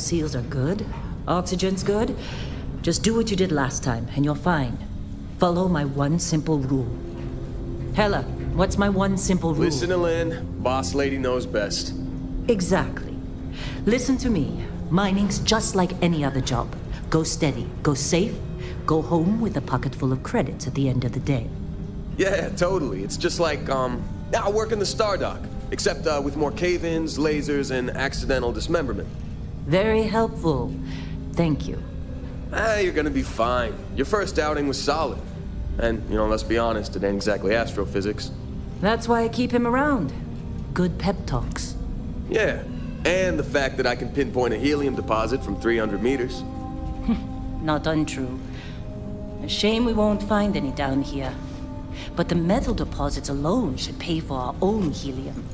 Seals are good. Oxygen's good. Just do what you did last time, and you're fine. Follow my one simple rule. Hella, what's my one simple rule? Listen to Lynn. Boss lady knows best. Exactly. Listen to me. Mining's just like any other job. Go steady, go safe, go home with a pocket full of credits at the end of the day. Yeah, totally. It's just like, I work in the Stardock. Except with more cave-ins, lasers, and accidental dismemberment. Very helpful. Thank you. You're gonna be fine. Your first outing was solid. And, let's be honest, it ain't exactly astrophysics. That's why I keep him around. Good pep talks. Yeah, and the fact that I can pinpoint a helium deposit from 300 meters. Not untrue. A shame we won't find any down here. But the metal deposits alone should pay for our own helium.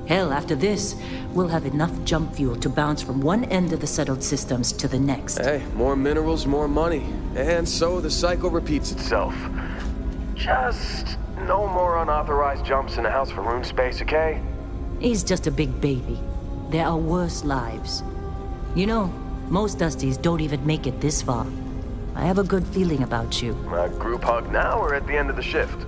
Hell, after this, we'll have enough jump fuel to bounce from one end of the settled systems to the next. Hey, more minerals, more money. And so the cycle repeats itself. Just no more unauthorized jumps in the house for room space, okay? He's just a big baby. There are worse lives. Most Dusties don't even make it this far. I have a good feeling about you. A group hug now or at the end of the shift?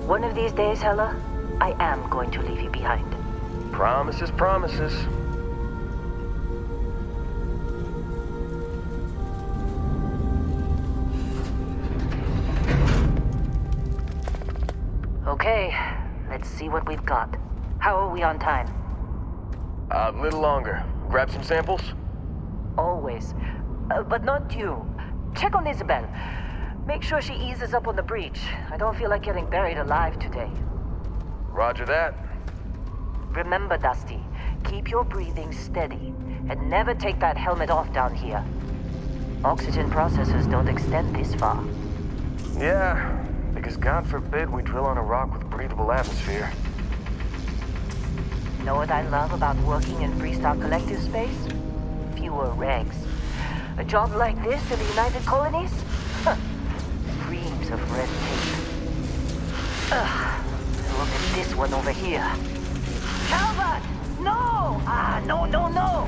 One of these days, Hella, I am going to leave you behind. Promises, promises. Okay, let's see what we've got. How are we on time? A little longer. Grab some samples? Always. But not you. Check on Isabel. Make sure she eases up on the breach. I don't feel like getting buried alive today. Roger that. Remember, Dusty, keep your breathing steady, and never take that helmet off down here. Oxygen processors don't extend this far. Yeah, because God forbid we drill on a rock with breathable atmosphere. Know what I love about working in Freestar Collective space? Fewer regs. A job like this in the United Colonies? Screams of red tape. Look at this one over here. Calvert! No! No.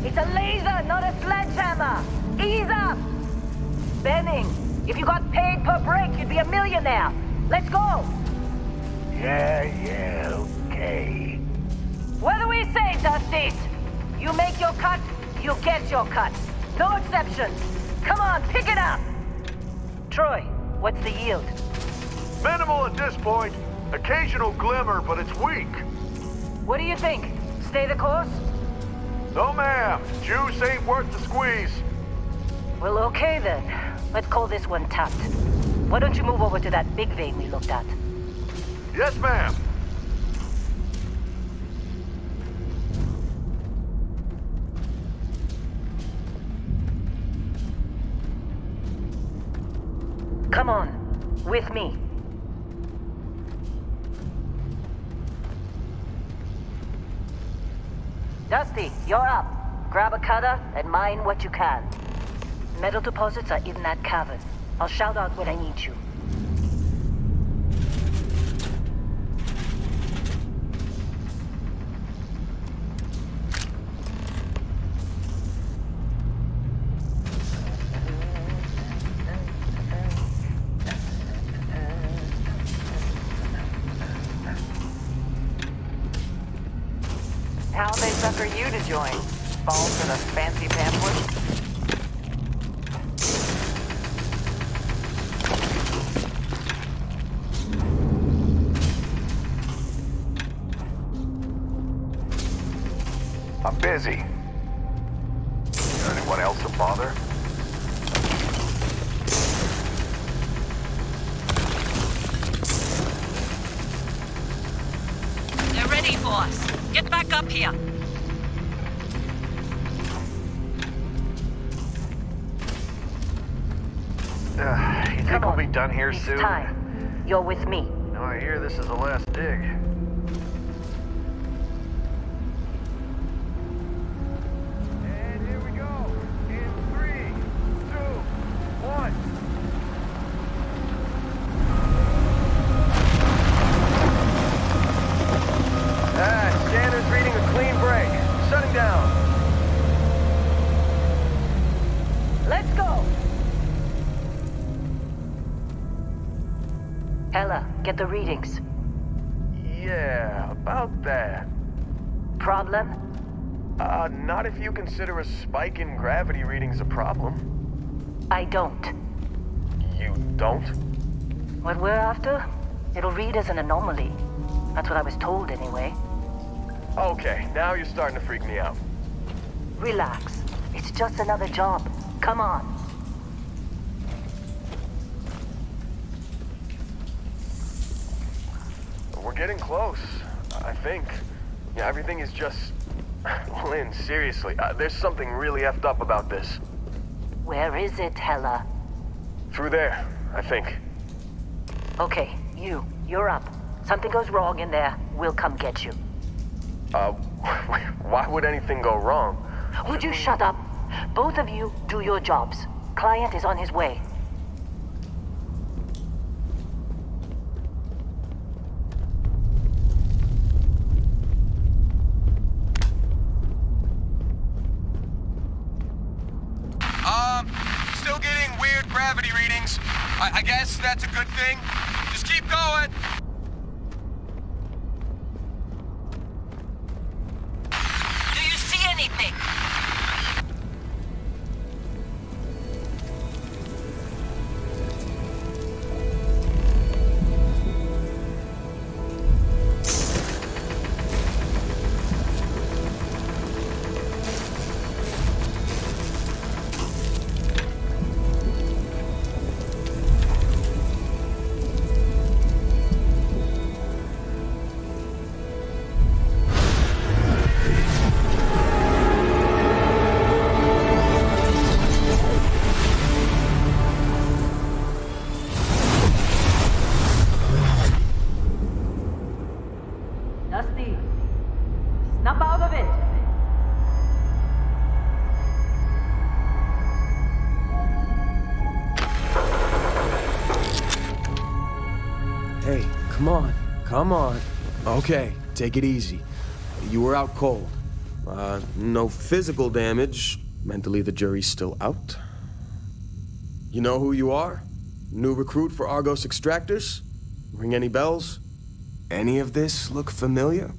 It's a laser, not a sledgehammer. Ease up! Benning, if you got paid per break, you'd be a millionaire. Let's go! Yeah, okay. What do we say, Dusties? You make your cut, you get your cut. No exceptions. Come on, pick it up! Troy, what's the yield? Minimal at this point. Occasional glimmer, but it's weak. What do you think? Stay the course? No, ma'am. Juice ain't worth the squeeze. Well, okay then. Let's call this one tapped. Why don't you move over to that big vein we looked at? Yes, ma'am. Come on, with me. Dusty, you're up. Grab a cutter and mine what you can. Metal deposits are in that cavern. I'll shout out when I need you. How'd they sucker you to join? Fall for the fancy pamphlet? I'm busy. Anyone else a bother? They're ready for us. Get back up here. You think we'll be done here It's soon? time. You're with me. Now I hear this is the last dig. And here we go. In 3, 2, 1. Scanner's reading a clean break. Shutting down. Get the readings. Yeah, about that. Problem? Not if you consider a spike in gravity readings a problem. I don't. You don't? What we're after? It'll read as an anomaly. That's what I was told anyway. Okay, now you're starting to freak me out. Relax. It's just another job. Come on. We're getting close, I think. Yeah, everything is just... Lynn, seriously, there's something really effed up about this. Where is it, Hella? Through there, I think. Okay, you're up. Something goes wrong in there, we'll come get you. Why would anything go wrong? Would you shut up? Both of you do your jobs. Client is on his way. Still getting weird gravity readings. I guess that's a good thing. Just keep going. Do you see anything? Dusty, snap out of it! Hey, come on. Come on. Okay, take it easy. You were out cold. No physical damage. Mentally, the jury's still out. You know who you are? New recruit for Argos Extractors? Ring any bells? Any of this look familiar?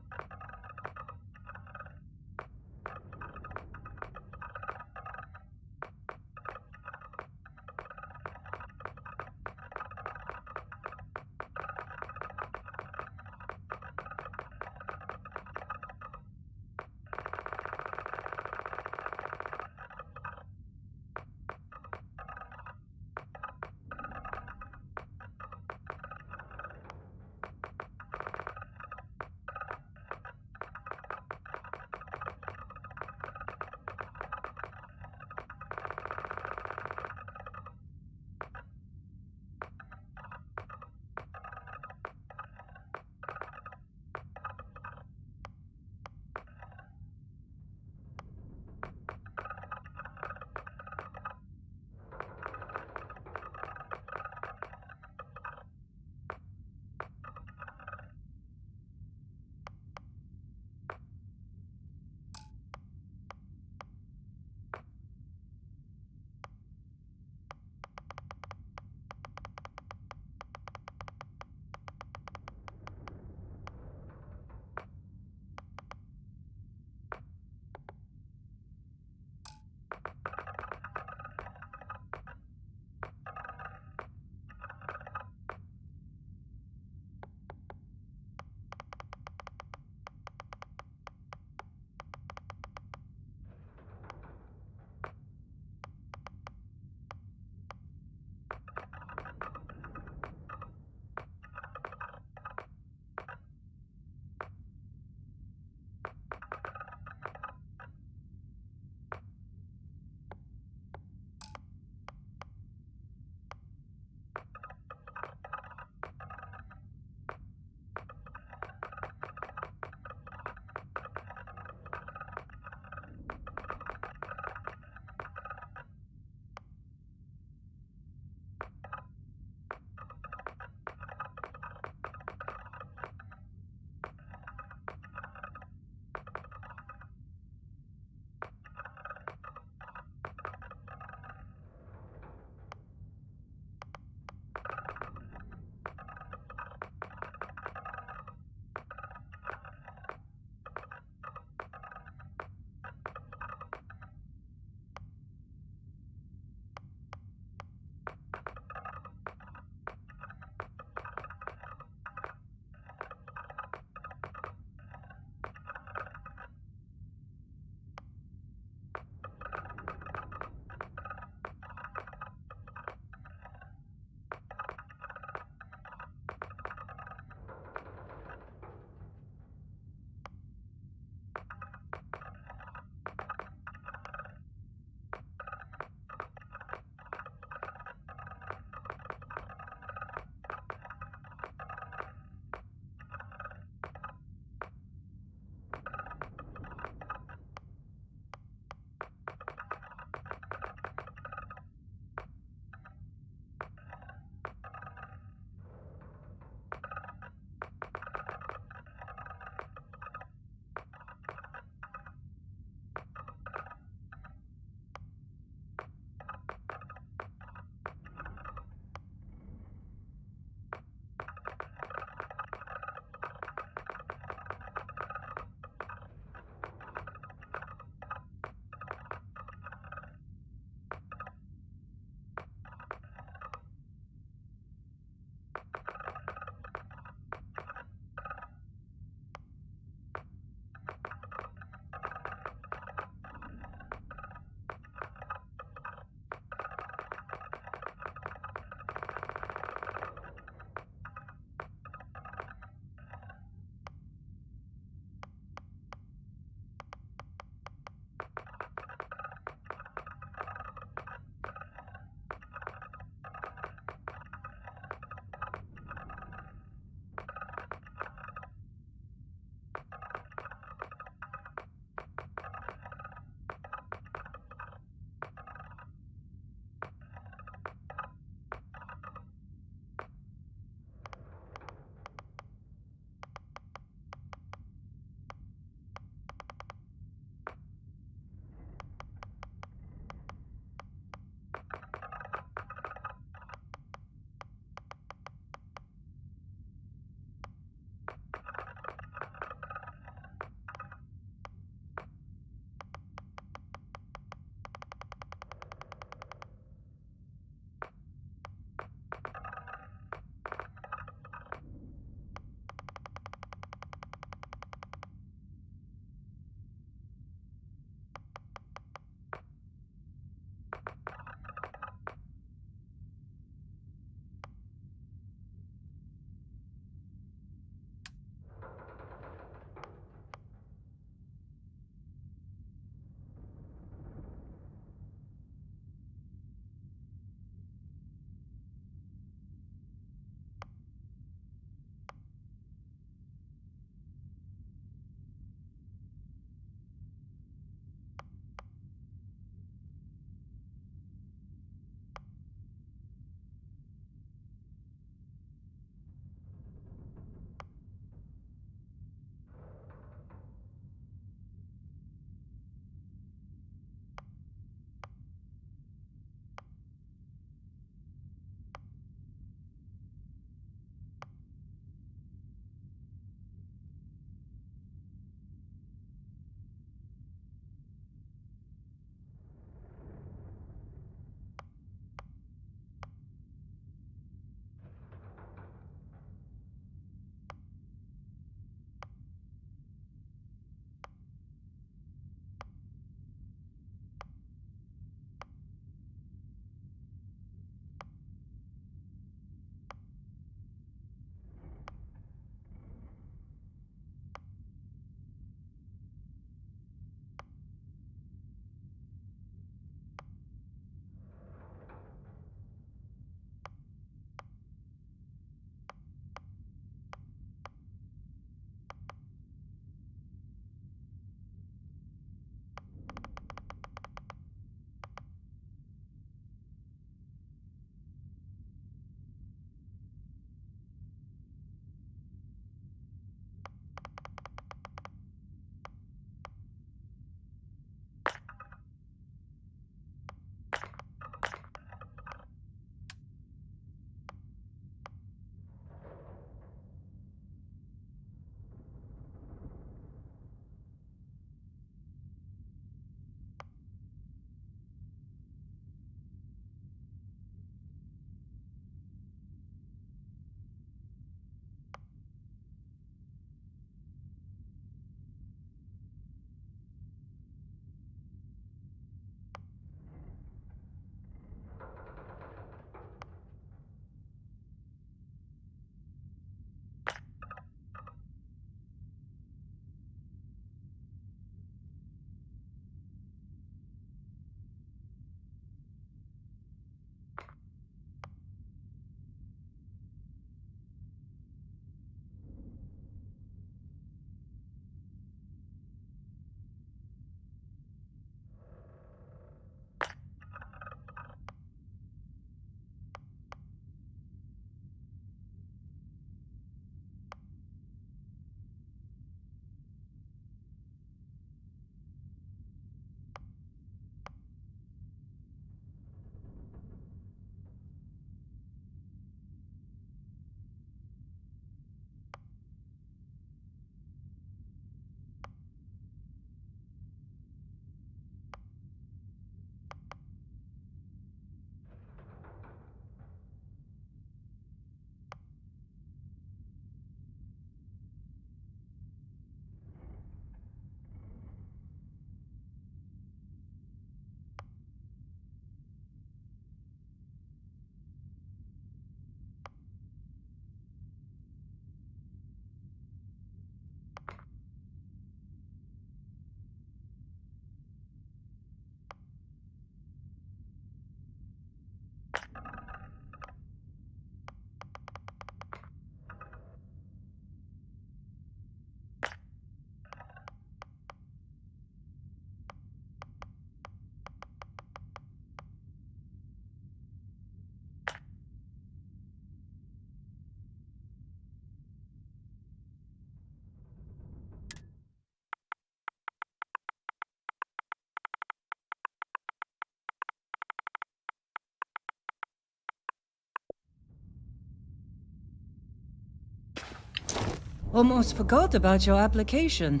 Almost forgot about your application.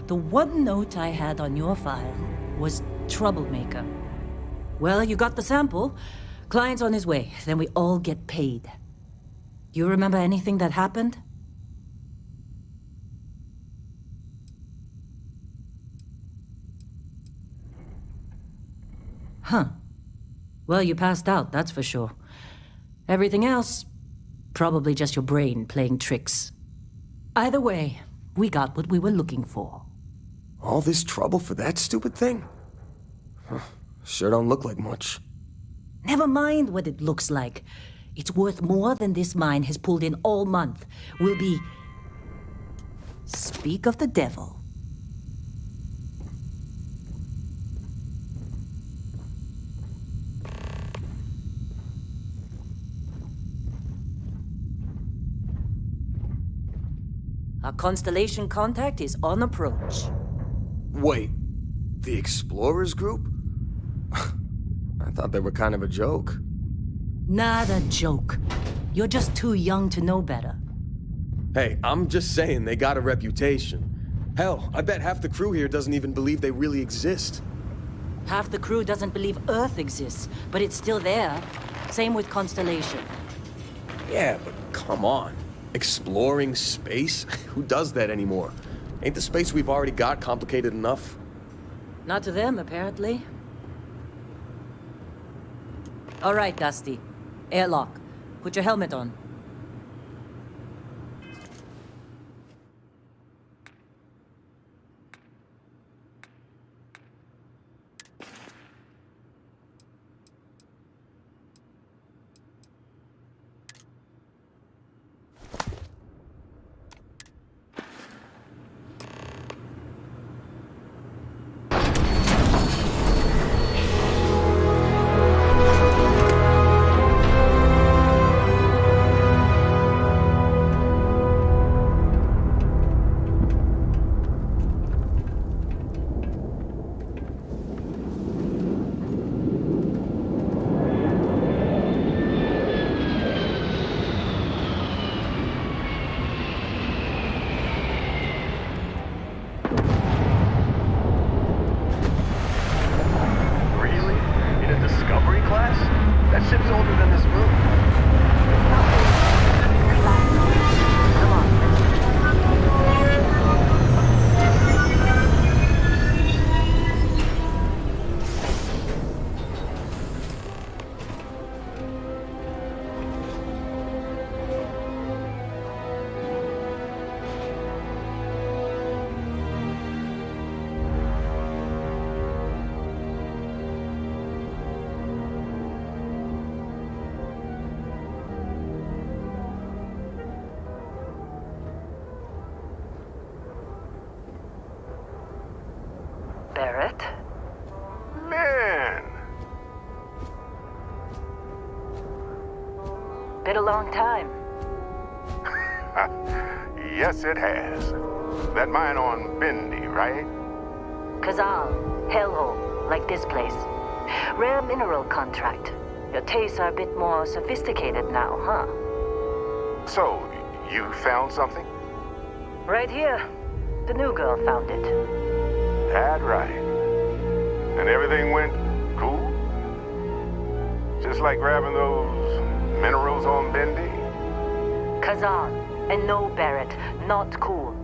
The one note I had on your file was troublemaker. Well, you got the sample. Client's on his way, then we all get paid. You remember anything that happened? Huh. Well, you passed out, that's for sure. Everything else, probably just your brain playing tricks. Either way, we got what we were looking for. All this trouble for that stupid thing? Huh. Sure don't look like much. Never mind what it looks like. It's worth more than this mine has pulled in all month. We'll be... Speak of the devil. Our constellation contact is on approach. Wait, the Explorers group? I thought they were kind of a joke. Not a joke. You're just too young to know better. Hey, I'm just saying they got a reputation. Hell, I bet half the crew here doesn't even believe they really exist. Half the crew doesn't believe Earth exists, but it's still there. Same with Constellation. Yeah, but come on. Exploring space? Who does that anymore? Ain't the space we've already got complicated enough? Not to them, apparently. All right, Dusty. Airlock. Put your helmet on. Barrett? Man! Been a long time. Yes, it has. That mine on Bendy, right? Kazal, hellhole, like this place. Rare mineral contract. Your tastes are a bit more sophisticated now, huh? So, you found something? Right here. The new girl found it. That right. And everything went cool? Just like grabbing those minerals on Bendy? Kazan, and no Barrett, not cool.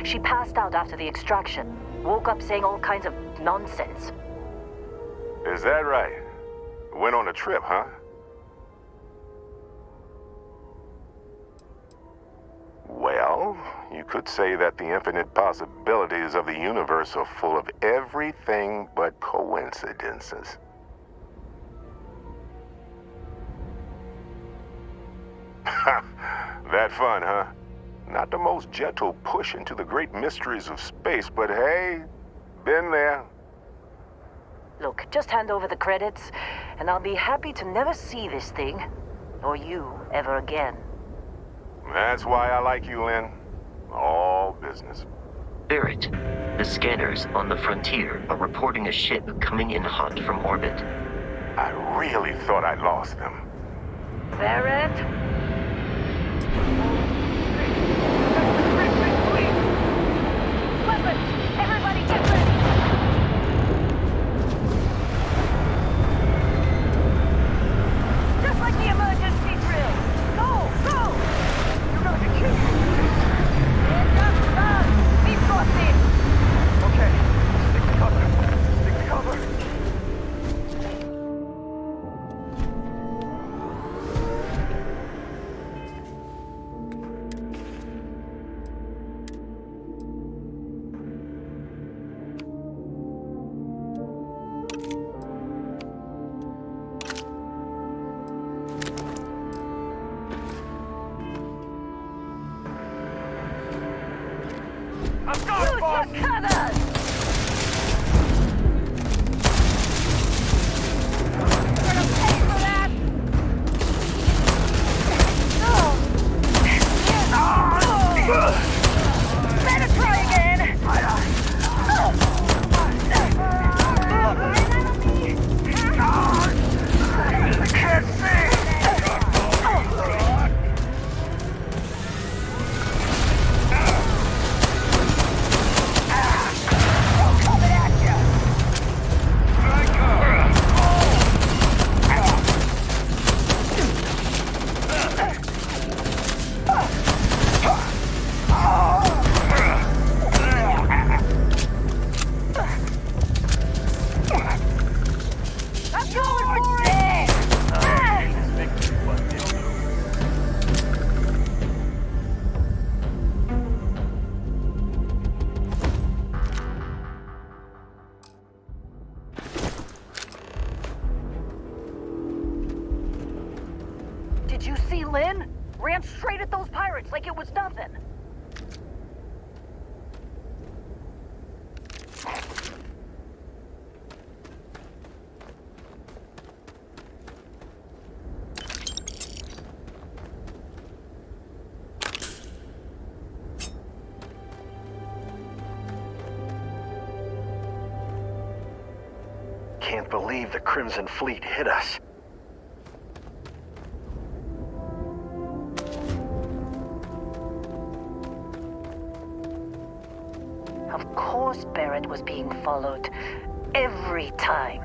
She passed out after the extraction. Woke up saying all kinds of nonsense. Is that right? Went on a trip, huh? Well, you could say that the infinite possibilities of the universe are full of everything but coincidences. That fun, huh? Not the most gentle push into the great mysteries of space, but hey, been there. Look, just hand over the credits, and I'll be happy to never see this thing, or you, ever again. That's why I like you, Lynn. All business. Barrett, the scanners on the frontier are reporting a ship coming in hot from orbit. I really thought I lost them. Barrett? I'm going, boss! Use your cutters! You're gonna pay for that! Better try again! I can't see! Coming at you! I'm going for it! Did you see Lynn? Ran straight at those pirates like it was nothing. Can't believe the Crimson Fleet hit us. Of course Barrett was being followed. Every time.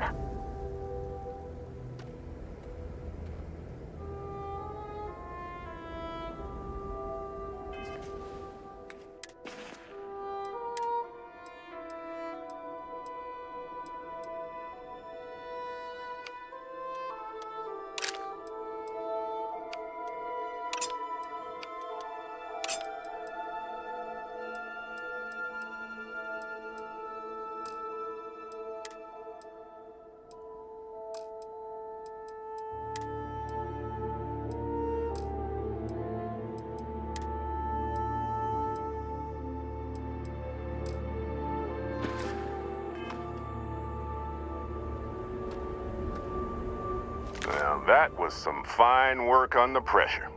Well, that was some fine work under pressure.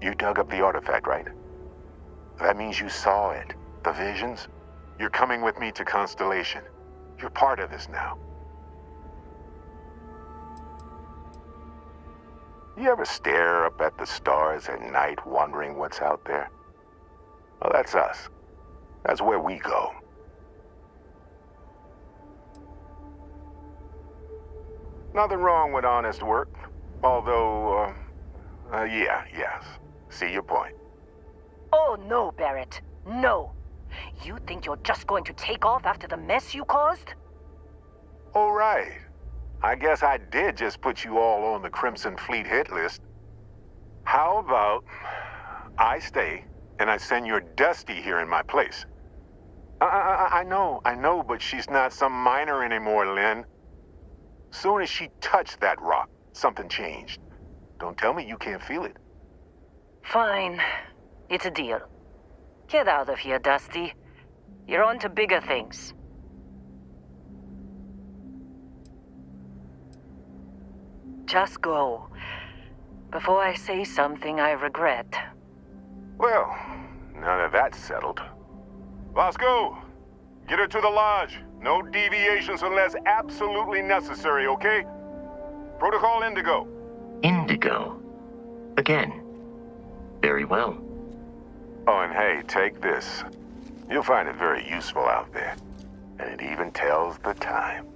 You dug up the artifact, right? That means you saw it. The visions? You're coming with me to Constellation. You're part of this now. You ever stare up at the stars at night wondering what's out there? Well, that's us. That's where we go. Nothing wrong with honest work. Although, yes. See your point. Oh no, Barrett. No. You think you're just going to take off after the mess you caused? Oh, right. I guess I did just put you all on the Crimson Fleet hit list. How about I stay and I send your Dusty here in my place? I know, but she's not some miner anymore, Lynn. Soon as she touched that rock, something changed. Don't tell me you can't feel it. Fine. It's a deal. Get out of here, Dusty. You're on to bigger things. Just go. Before I say something I regret. Well, now that that's settled. Vasco, get her to the lodge. No deviations unless absolutely necessary, okay? Protocol Indigo. Indigo. Again. Very well. Oh, and hey, take this. You'll find it very useful out there. And it even tells the time.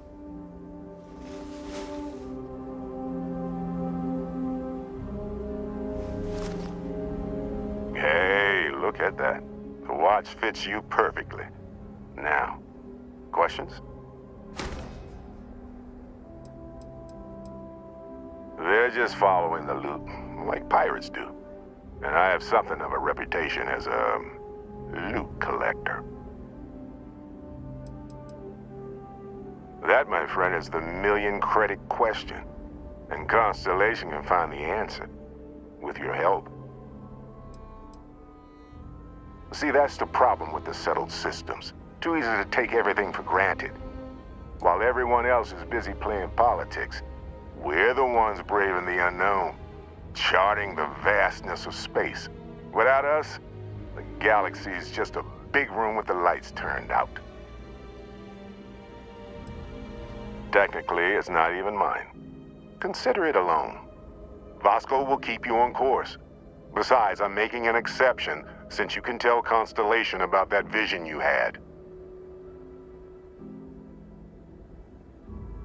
Hey, look at that. The watch fits you perfectly. Now, questions? They're just following the loot, like pirates do. And I have something of a reputation as a loot collector. That, my friend, is the million-credit question. And Constellation can find the answer, with your help. See, that's the problem with the settled systems. Too easy to take everything for granted. While everyone else is busy playing politics, we're the ones braving the unknown, charting the vastness of space. Without us, the galaxy is just a big room with the lights turned out. Technically, it's not even mine. Consider it alone. Vasco will keep you on course. Besides, I'm making an exception since you can tell Constellation about that vision you had.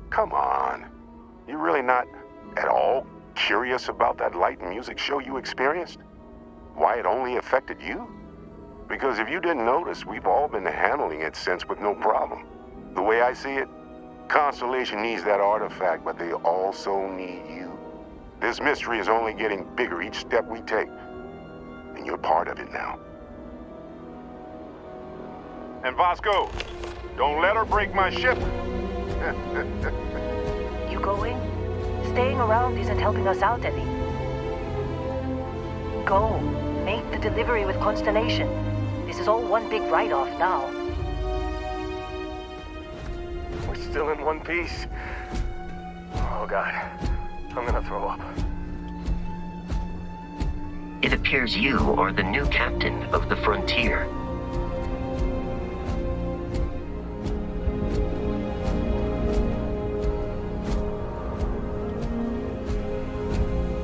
Come on. You're really not at all curious about that light and music show you experienced? Why it only affected you? Because if you didn't notice, we've all been handling it since with no problem. The way I see it, Constellation needs that artifact, but they also need you. This mystery is only getting bigger each step we take, and you're part of it now. And Vasco, don't let her break my ship. You going? Staying around isn't helping us out any. Go. Make the delivery with Constellation. This is all one big write-off now. We're still in one piece. Oh, God. I'm gonna throw up. It appears you are the new captain of the Frontier.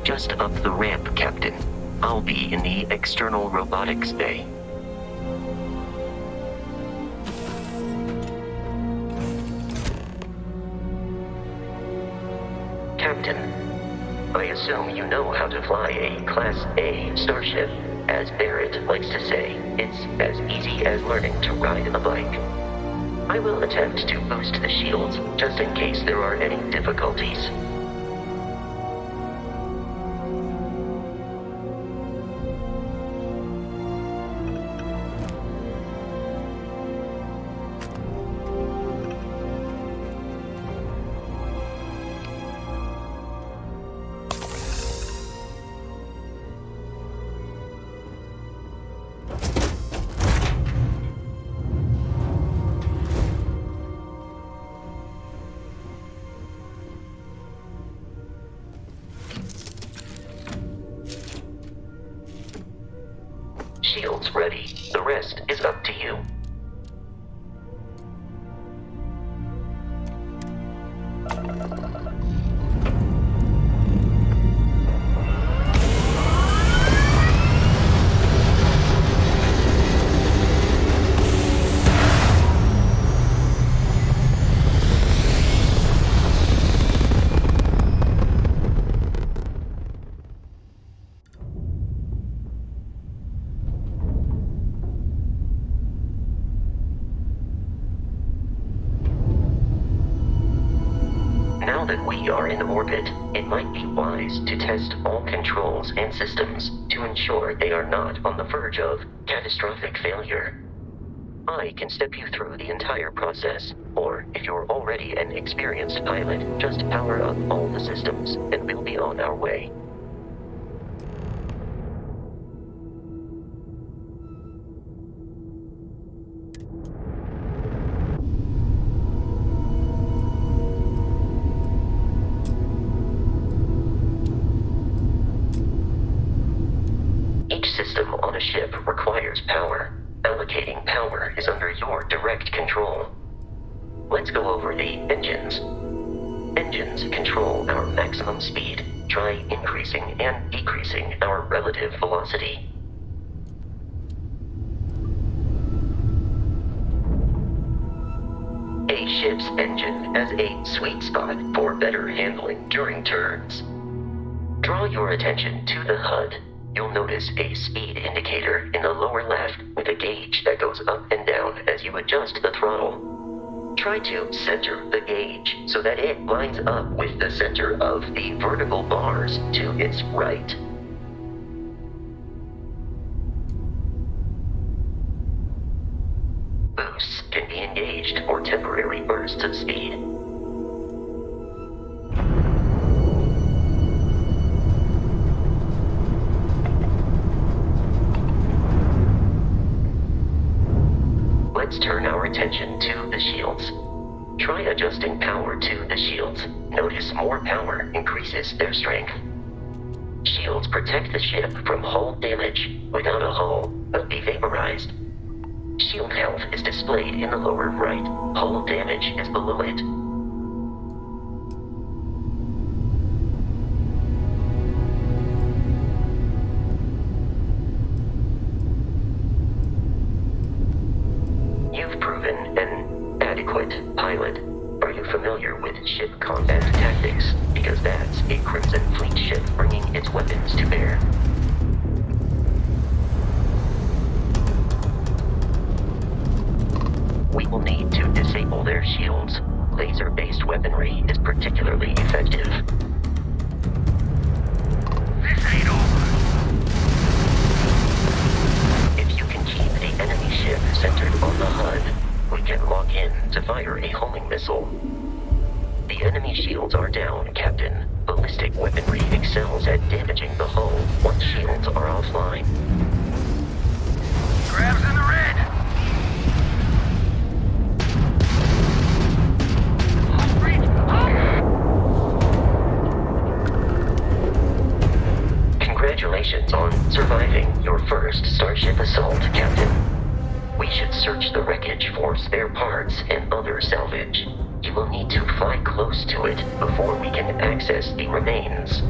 Just up the ramp, Captain. I'll be in the external robotics bay. Captain, I assume you know how to fly a Class A starship. As Barrett likes to say, it's as easy as learning to ride a bike. I will attempt to boost the shields, just in case there are any difficulties. Shields ready. The rest is up to you. Now that we are in orbit, it might be wise to test all controls and systems to ensure they are not on the verge of catastrophic failure. I can step you through the entire process, or if you're already an experienced pilot, just power up all the systems and we'll be on our way. Each system on a ship requires power. Allocating power is under your direct control. Let's go over the engines. Engines control our maximum speed. Try increasing and decreasing our relative velocity. A ship's engine has a sweet spot for better handling during turns. Draw your attention to the HUD. You'll notice a speed indicator in the lower left with a gauge that goes up and down as you adjust the throttle. Try to center the gauge so that it lines up with the center of the vertical bars to its right. Boosts can be engaged for temporary bursts of speed. let's turn our attention to the shields. Try adjusting power to the shields. Notice more power increases their strength. Shields protect the ship from hull damage. Without a hull, but be vaporized. Shield health is displayed in the lower right. Hull damage is below it. You've proven an adequate pilot. Are you familiar with ship combat tactics? Because that's a Crimson Fleet ship bringing its weapons to bear. We will need to disable their shields. Laser-based weaponry is particularly effective. This ain't over. If you can keep the enemy ship centered on the HUD, we can lock in to fire a homing missile. The enemy shields are down, Captain. Ballistic weaponry excels at damaging the hull once shields are offline. Grabs in the red. Congratulations on surviving your first Starship assault, Captain. We should search the wreckage for spare parts and other salvage. You will need to fly close to it before we can access the remains.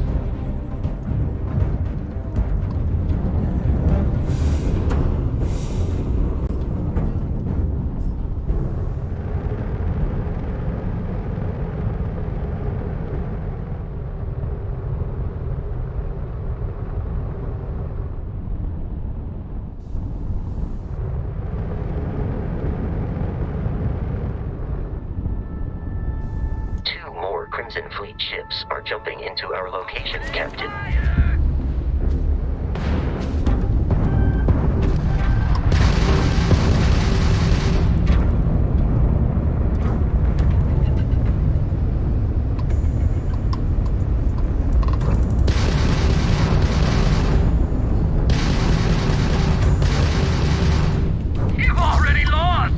Crimson Fleet ships are jumping into our location, Captain. You've already lost!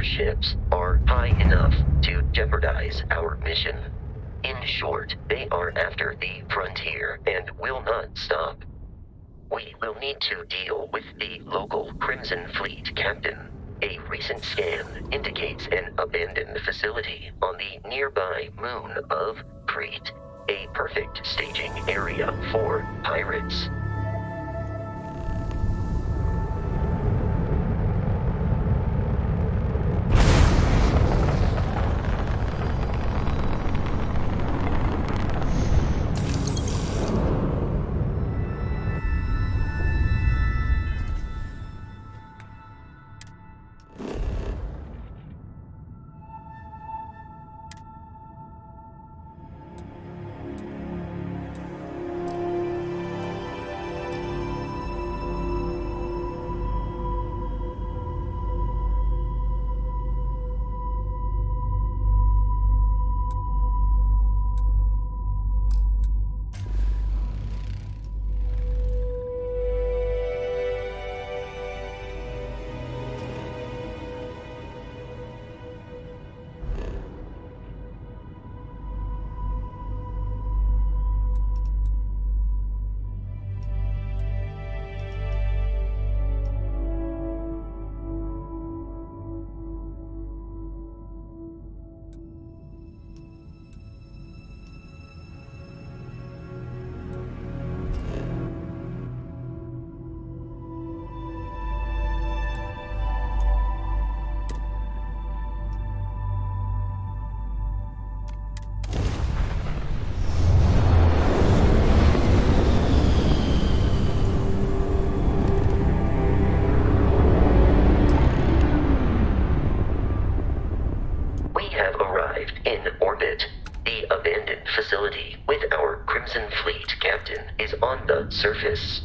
Ships are high enough to jeopardize our mission. In short, they are after the frontier and will not stop. We will need to deal with the local Crimson Fleet captain. A recent scan indicates an abandoned facility on the nearby moon of Crete, a perfect staging area for pirates. facility with our Crimson Fleet captain is on the surface.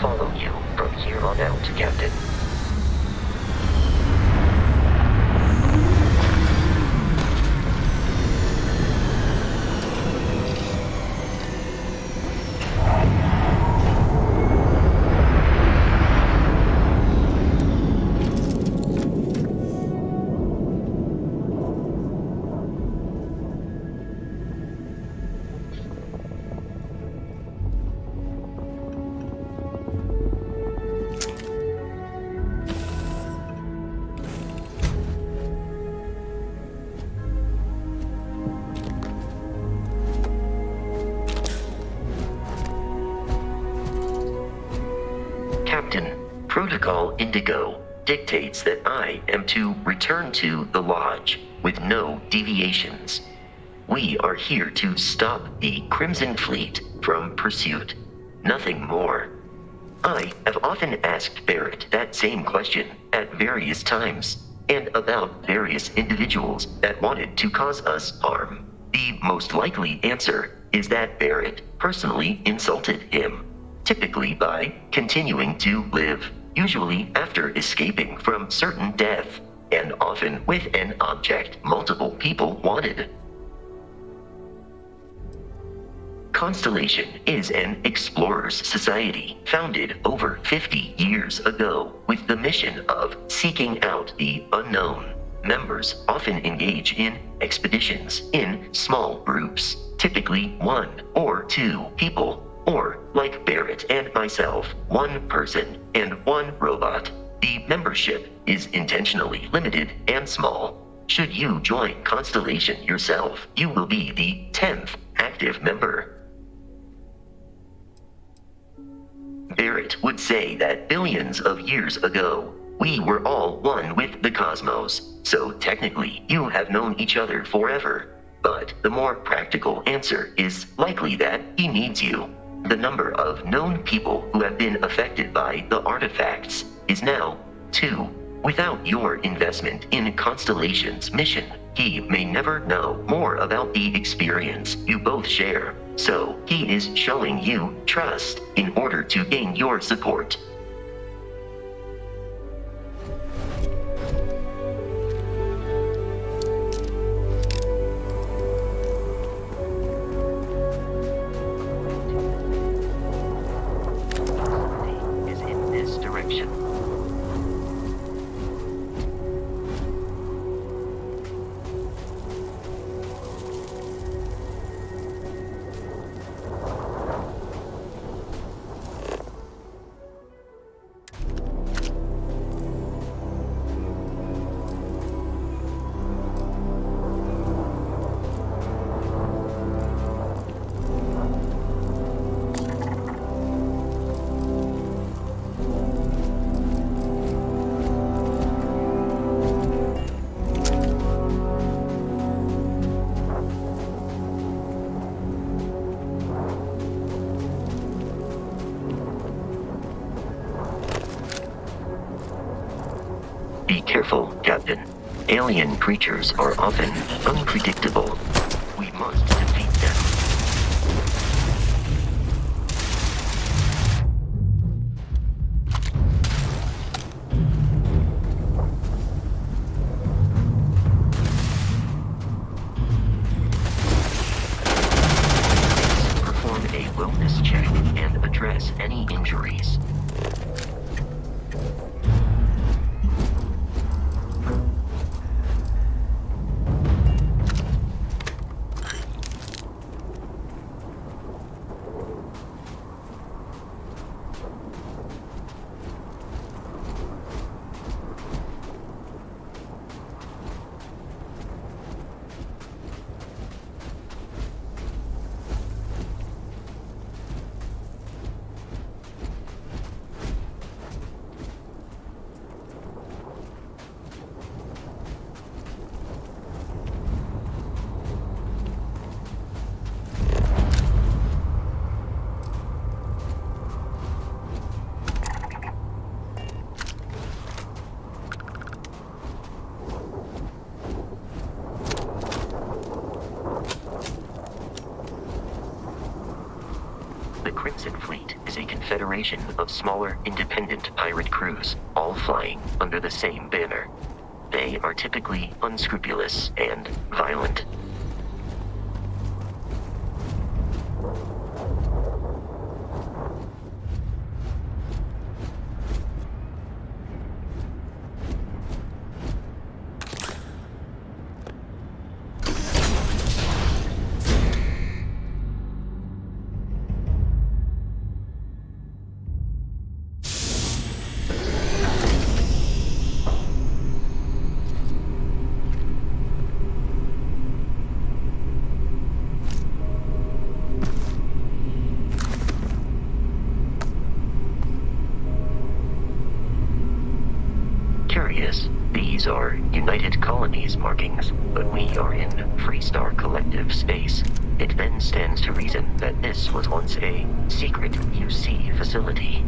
Follow you from here on out, Captain. Captain, Protocol Indigo dictates that I am to return to the Lodge with no deviations. We are here to stop the Crimson Fleet from pursuit. Nothing more. I have often asked Barrett that same question at various times, and about various individuals that wanted to cause us harm. The most likely answer is that Barrett personally insulted him, typically by continuing to live, usually after escaping from certain death, and often with an object multiple people wanted. Constellation is an explorers society founded over 50 years ago with the mission of seeking out the unknown. Members often engage in expeditions in small groups, typically 1 or 2 people, or, like Barrett and myself, 1 person and 1 robot. The membership is intentionally limited and small. Should you join Constellation yourself, you will be the 10th active member. Barrett would say that billions of years ago, we were all one with the cosmos, so technically you have known each other forever. But the more practical answer is likely that he needs you. The number of known people who have been affected by the artifacts is now 2. Without your investment in Constellation's mission, he may never know more about the experience you both share. So he is showing you trust in order to gain your support. Is in this direction. Be careful, Captain. Alien creatures are often unpredictable. We must defeat them. Perform a wellness check and address any injuries. Crimson Fleet is a confederation of smaller, independent pirate crews, all flying under the same banner. They are typically unscrupulous and violent. Curious, these are United Colonies markings, but we are in Freestar Collective space. It then stands to reason that this was once a secret UC facility.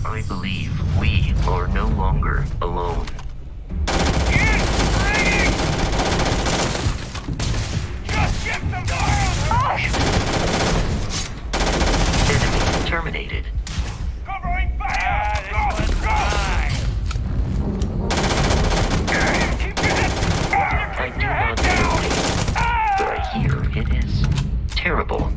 I believe we are no longer alone. Enemy terminated. Covering fire! I do not know it, but I hear it is terrible.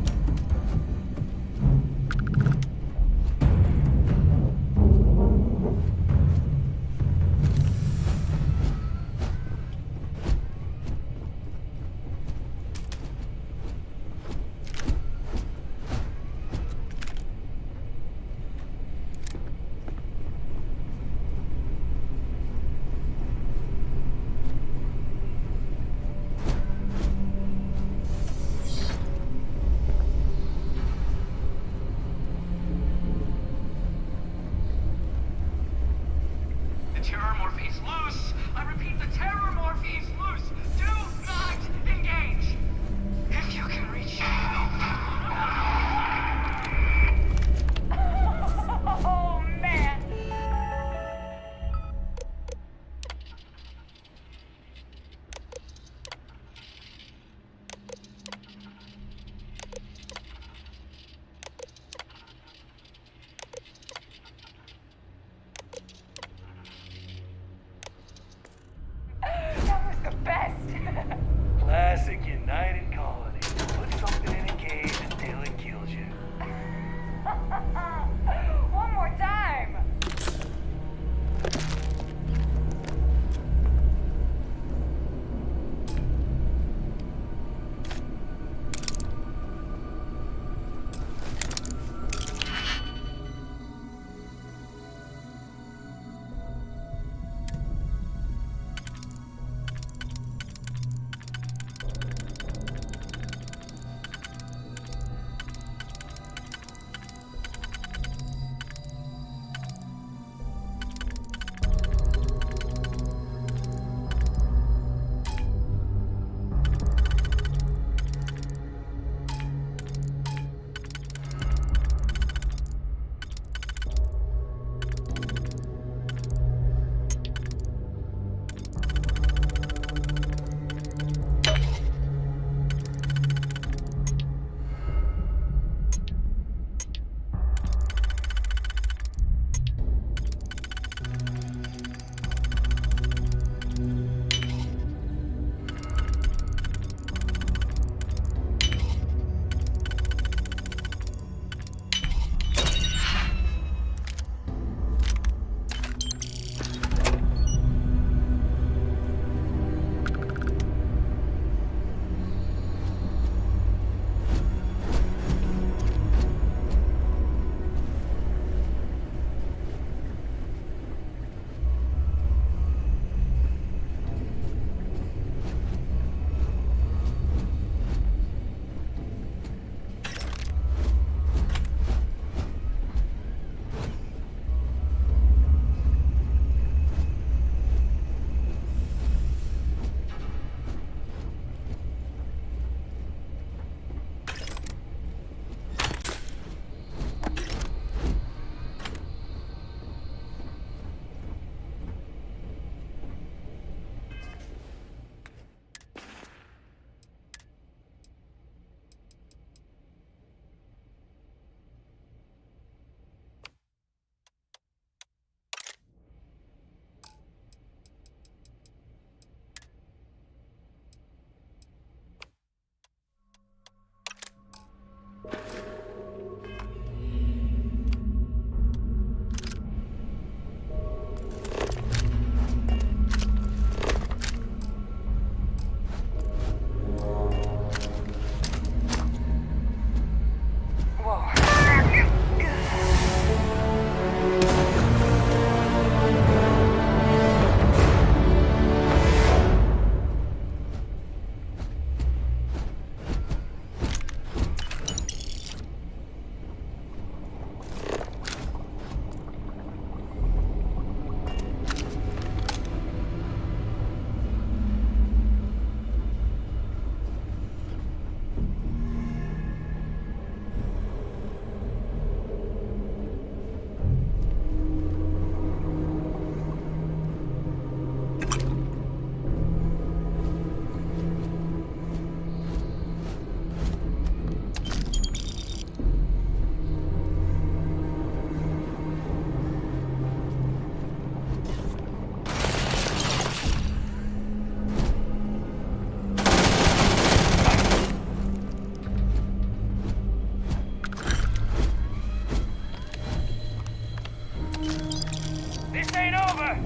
This ain't over!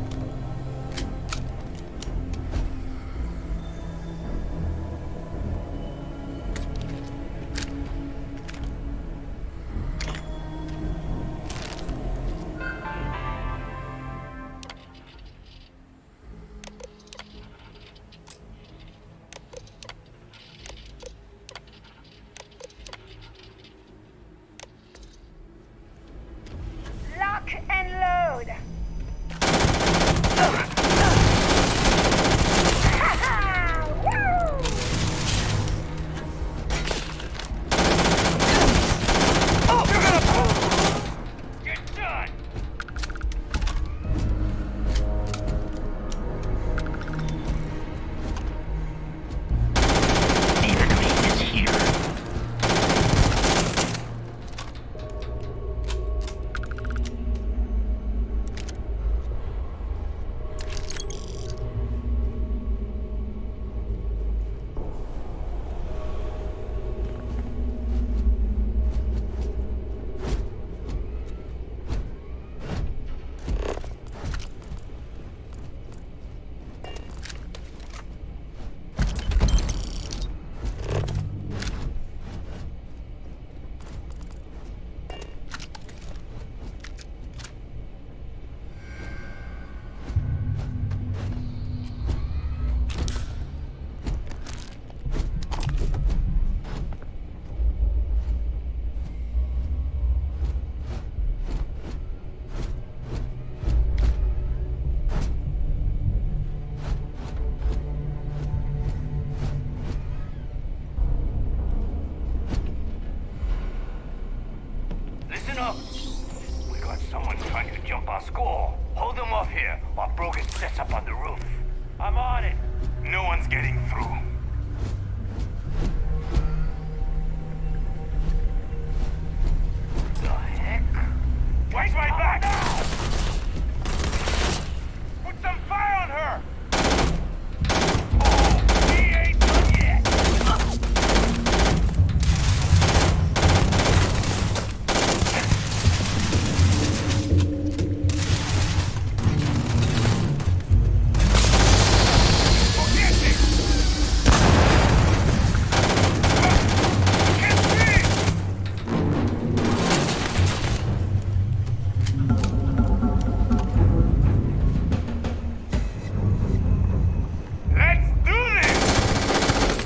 Lock and load. Woo! Oh, you're gonna... Get done! The enemy is here. Listen up! We got someone trying to jump our score. Hold them off here while Brogan sets up on the roof. I'm on it. No one's getting through. The heck? Where's my back? Put some fire on her! Oh, he ain't done yet!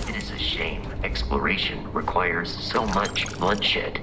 It is a shame exploration requires so much bloodshed.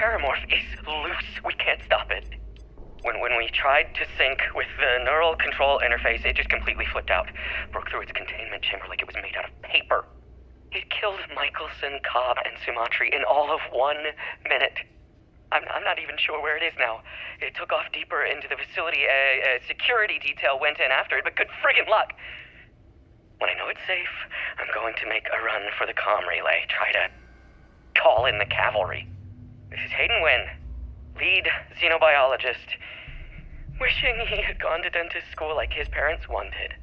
Terramorph is loose. We can't stop it. When we tried to sync with the neural control interface, it just completely flipped out. Broke through its containment chamber like it was made out of paper. It killed Michelson, Cobb, and Sumatri in all of 1 minute. I'm not even sure where it is now. It took off deeper into the facility. A security detail went in after it, but good friggin' luck. When I know it's safe, I'm going to make a run for the comm relay. Try to call in the cavalry. This is Hayden Wynn, lead xenobiologist. Wishing he had gone to dentist school like his parents wanted.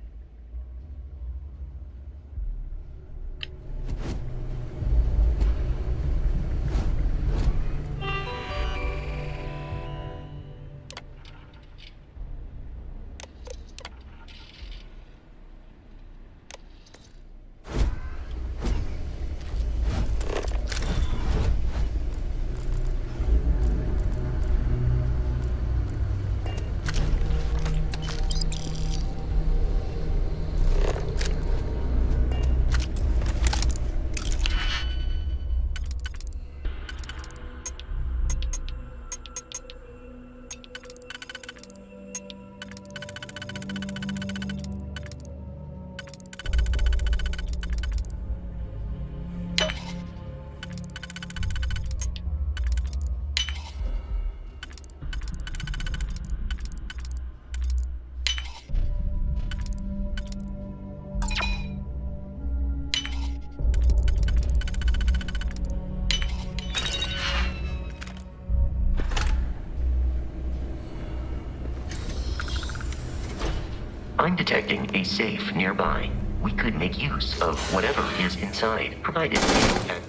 I'm detecting a safe nearby. We could make use of whatever is inside, provided we don't have...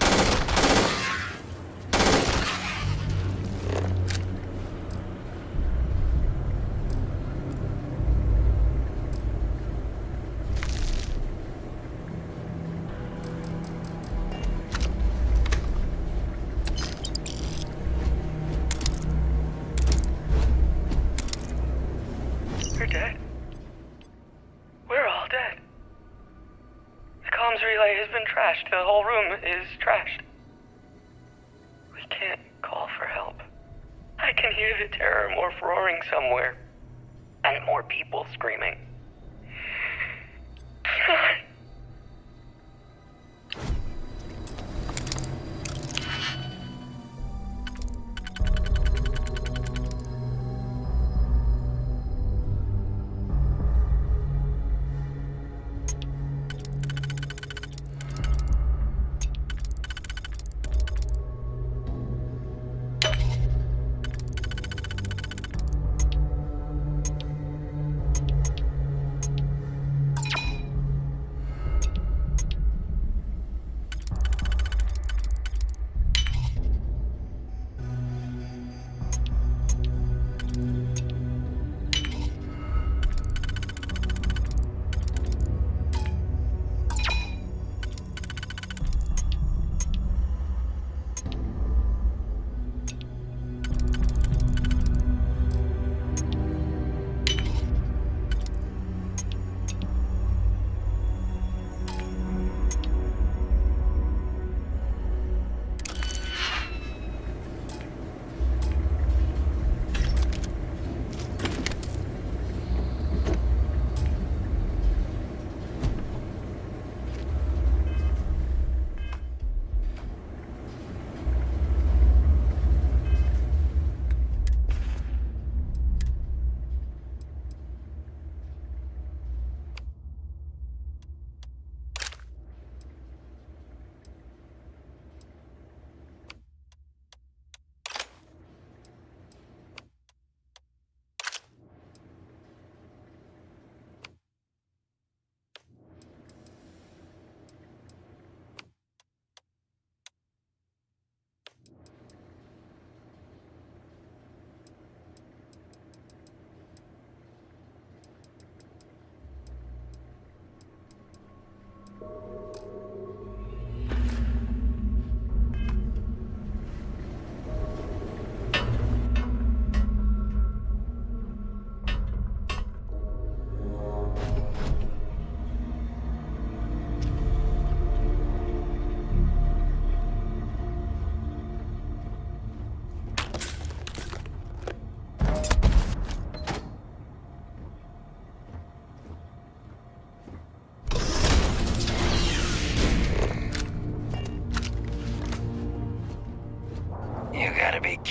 We're dead. We're all dead. The comms relay has been trashed. The whole room is trashed. We can't call for help. I can hear the Terramorph roaring somewhere. And more people screaming.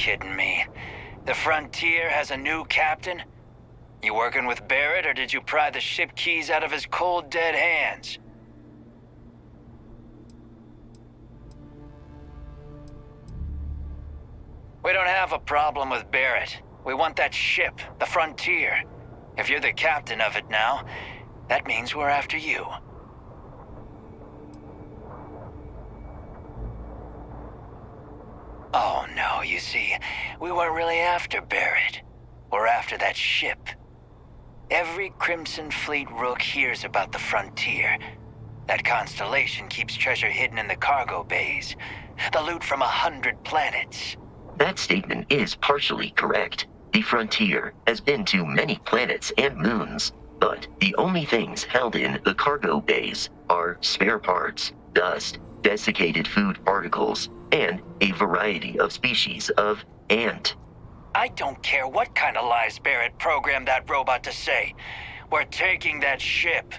kidding me? The Frontier has a new captain? You working with Barrett, or did you pry the ship keys out of his cold, dead hands? We don't have a problem with Barrett. We want that ship, the Frontier. If you're the captain of it now, that means we're after you. Oh no, you see, we weren't really after Barrett. We're after that ship. Every Crimson Fleet rook hears about the Frontier. That constellation keeps treasure hidden in the cargo bays. The loot from 100 planets. That statement is partially correct. The Frontier has been to many planets and moons, but the only things held in the cargo bays are spare parts, dust, desiccated food particles, and a variety of species of ant. I don't care what kind of lies Barrett programmed that robot to say. We're taking that ship.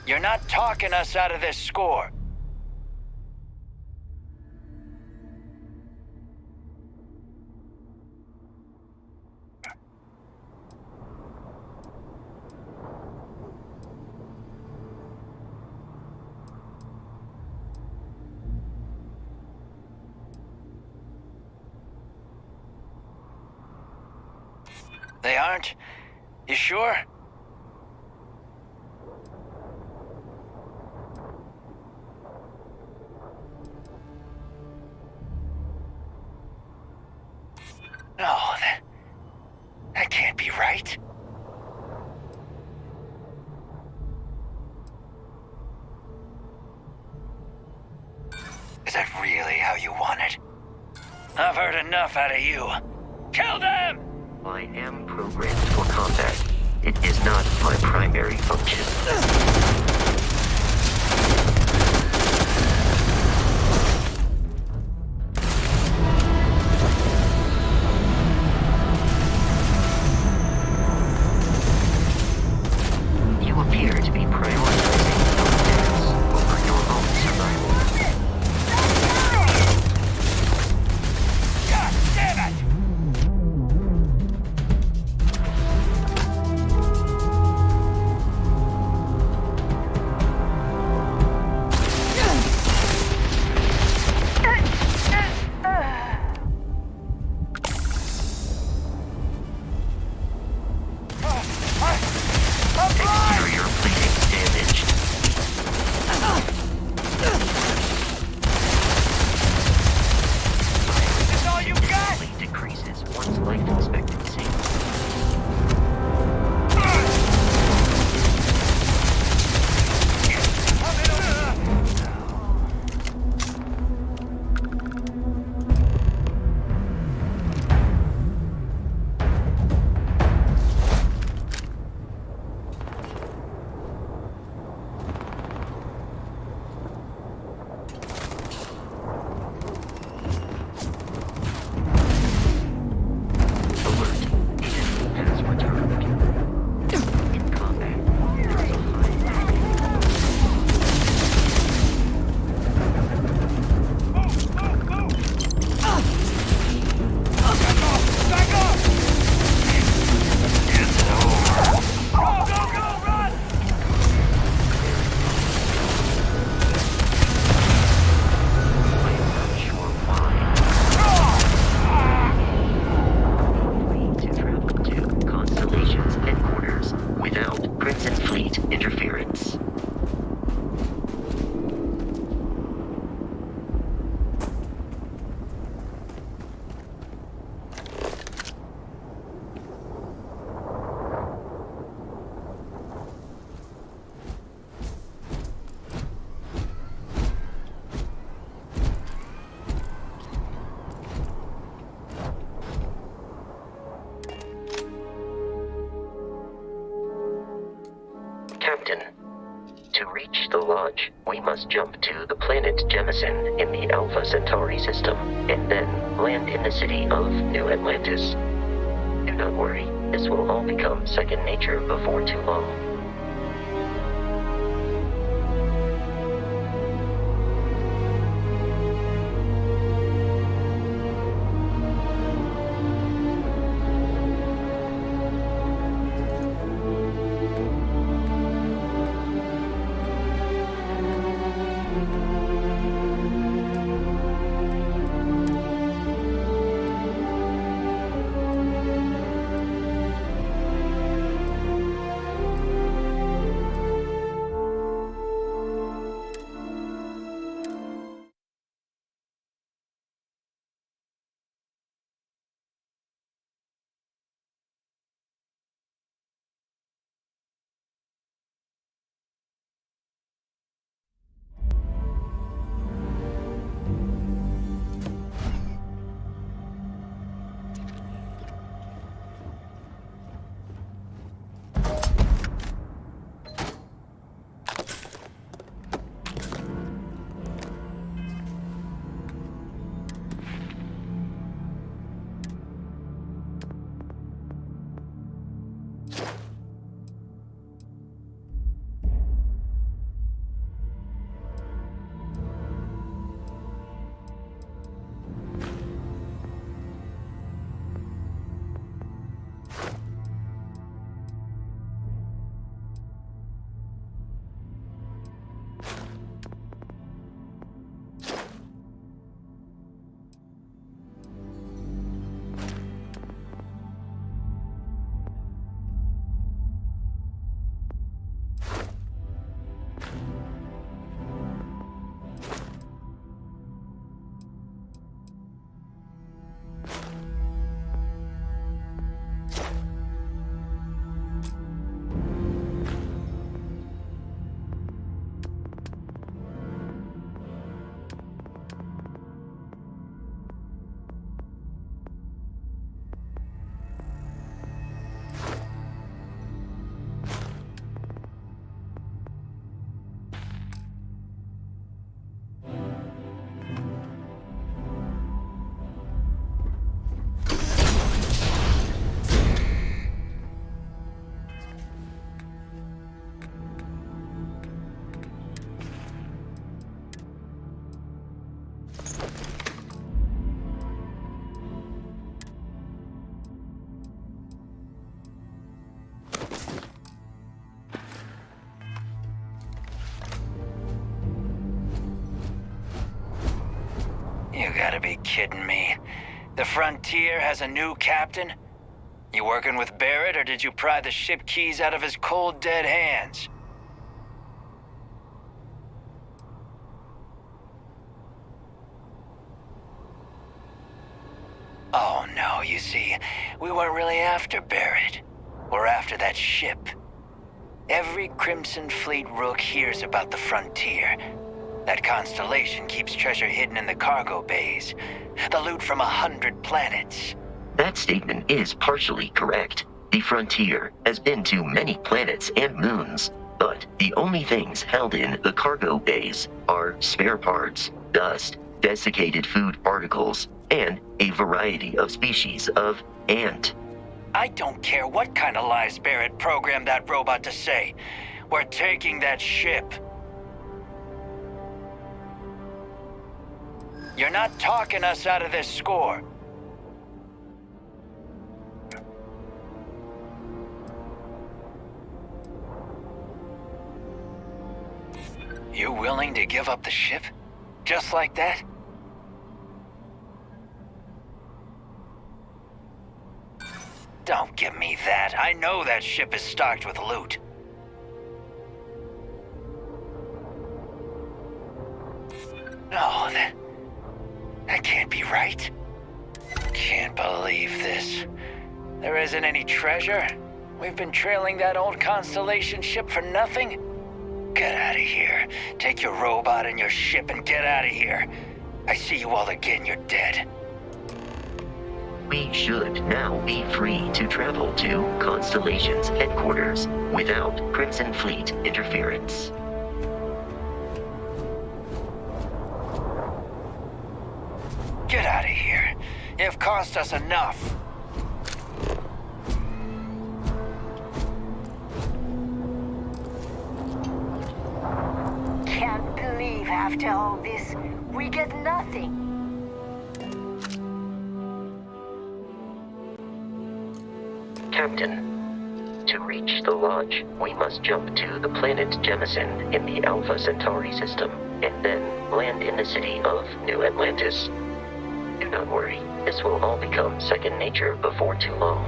You're not talking us out of this score. They aren't? You sure? No, that can't be right. Is that really how you want it? I've heard enough out of you. Kill them! I am programmed for combat. It is not my primary function. You appear to be prioritizing those over your own survival. God damn it! Exterior plating damaged. This all you got? Significantly decreases one's life expectancy. Alert. Agent has returned. In combat, there is a Back off! Go, run! I am not sure why. Free to travel to Constellation's headquarters without Crimson Fleet interference. Captain, to reach the lodge, we must jump to the planet Jemison in the Alpha Centauri system, and then land in the city of New Atlantis. Do not worry, this will all become second nature before too long. kidding me? The Frontier has a new captain? You working with Barrett, or did you pry the ship keys out of his cold, dead hands? Oh no, you see, we weren't really after Barrett. We're after that ship. Every Crimson Fleet rook hears about the Frontier. That constellation keeps treasure hidden in the cargo bays. The loot from 100 planets. That statement is partially correct. The Frontier has been to many planets and moons, but the only things held in the cargo bays are spare parts, dust, desiccated food particles, and a variety of species of ant. I don't care what kind of lies Barrett programmed that robot to say. We're taking that ship. You're not talking us out of this score. You willing to give up the ship? Just like that? Don't give me that. I know that ship is stocked with loot. No, that can't be right. Can't believe this. There isn't any treasure. We've been trailing that old Constellation ship for nothing. Get out of here. Take your robot and your ship and get out of here. I see you all again, you're dead. We should now be free to travel to Constellation's headquarters without Crimson Fleet interference. Get out of here. You've cost us enough. Can't believe after all this, we get nothing. Captain, to reach the lodge, we must jump to the planet Jemison in the Alpha Centauri system, and then land in the city of New Atlantis. Do not worry, this will all become second nature before too long.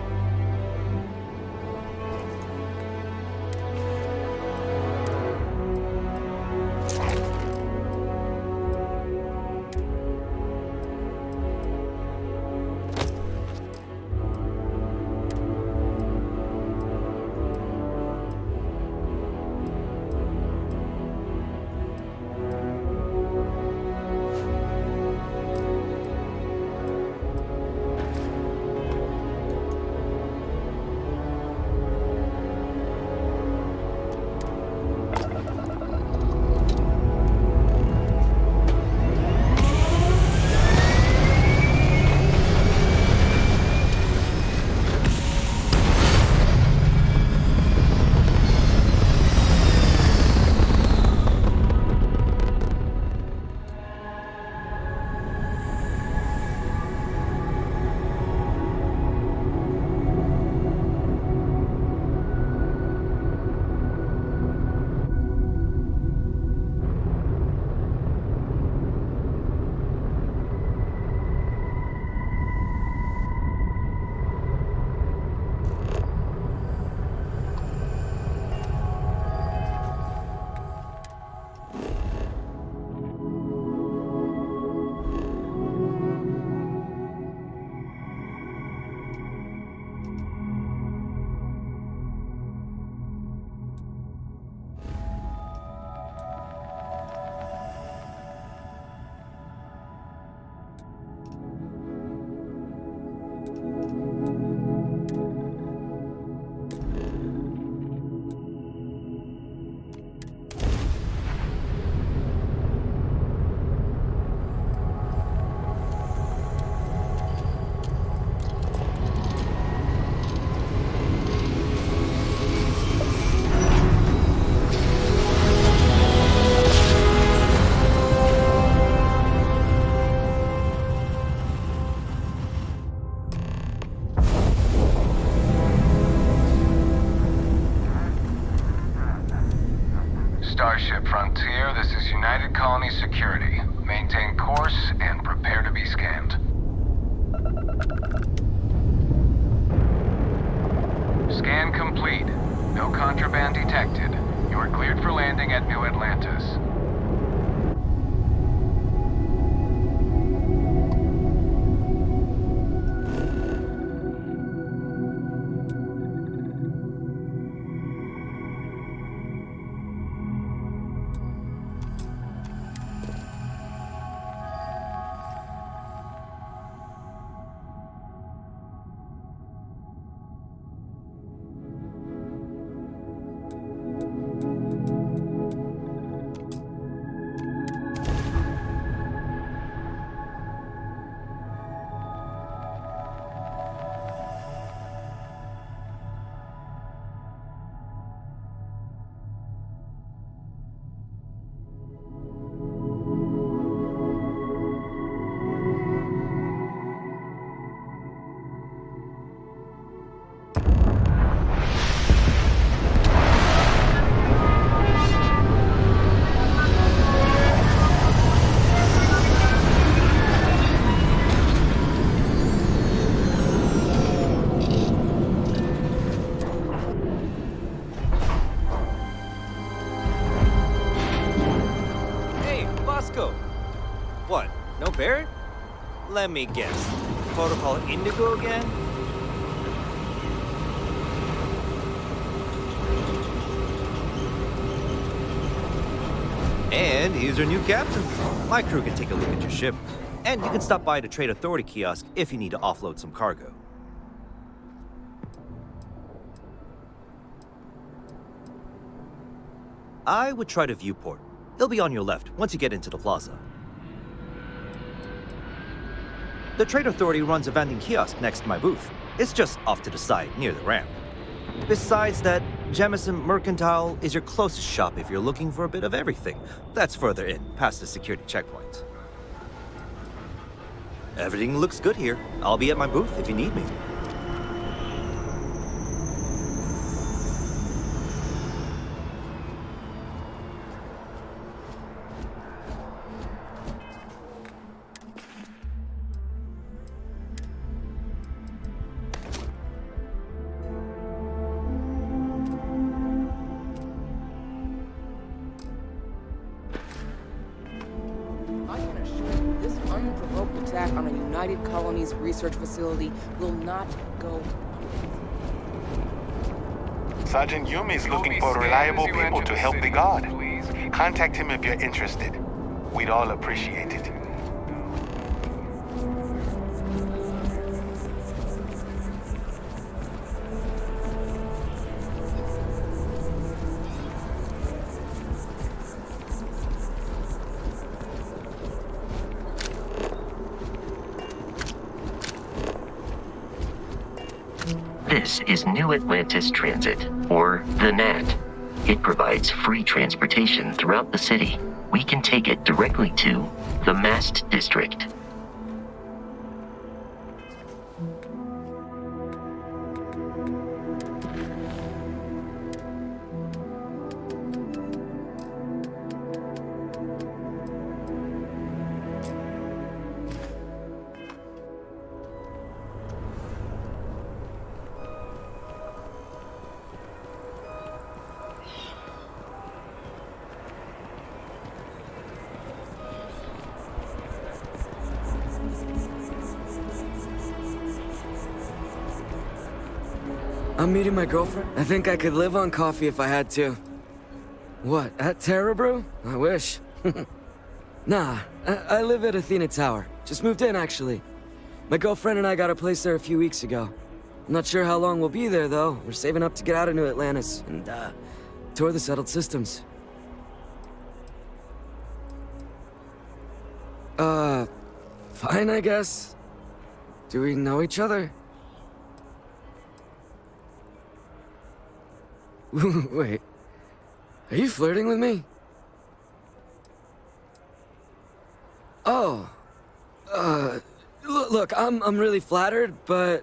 Starship Frontier, this is United Colony Security. Maintain course and prepare to be scanned. Scan complete. No contraband detected. You are cleared for landing at New Atlantis. What? No Barrett? Let me guess. Protocol Indigo again? And here's your new captain. My crew can take a look at your ship. And you can stop by the Trade Authority kiosk if you need to offload some cargo. I would try the viewport. It'll be on your left once you get into the plaza. The Trade Authority runs a vending kiosk next to my booth. It's just off to the side, near the ramp. Besides that, Jemison Mercantile is your closest shop if you're looking for a bit of everything. That's further in, past the security checkpoint. Everything looks good here. I'll be at my booth if you need me. Research facility will not go. Sergeant Yumi's looking for reliable people to help the guard. Contact him if you're interested. We'd all appreciate it. This is New Atlantis Transit, or the NAT. It provides free transportation throughout the city. We can take it directly to the Mast District. I'm meeting my girlfriend. I think I could live on coffee if I had to. What, at Terra Brew? I wish. Nah, I live at Athena Tower. Just moved in, actually. My girlfriend and I got a place there a few weeks ago. I'm not sure how long we'll be there, though. We're saving up to get out of New Atlantis and, tour the settled systems. Fine, I guess. Do we know each other? Wait, are you flirting with me? Oh, look, I'm really flattered, but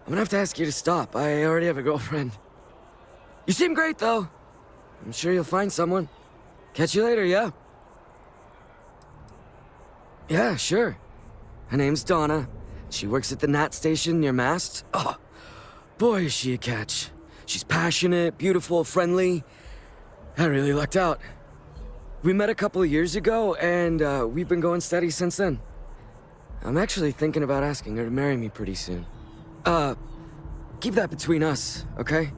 I'm gonna have to ask you to stop. I already have a girlfriend. You seem great, though. I'm sure you'll find someone. Catch you later, yeah? Yeah, sure. Her name's Donna. She works at the Nat station near Mast. Oh, boy, is she a catch. She's passionate, beautiful, friendly. I really lucked out. We met a couple of years ago, and we've been going steady since then. I'm actually thinking about asking her to marry me pretty soon. Keep that between us, okay?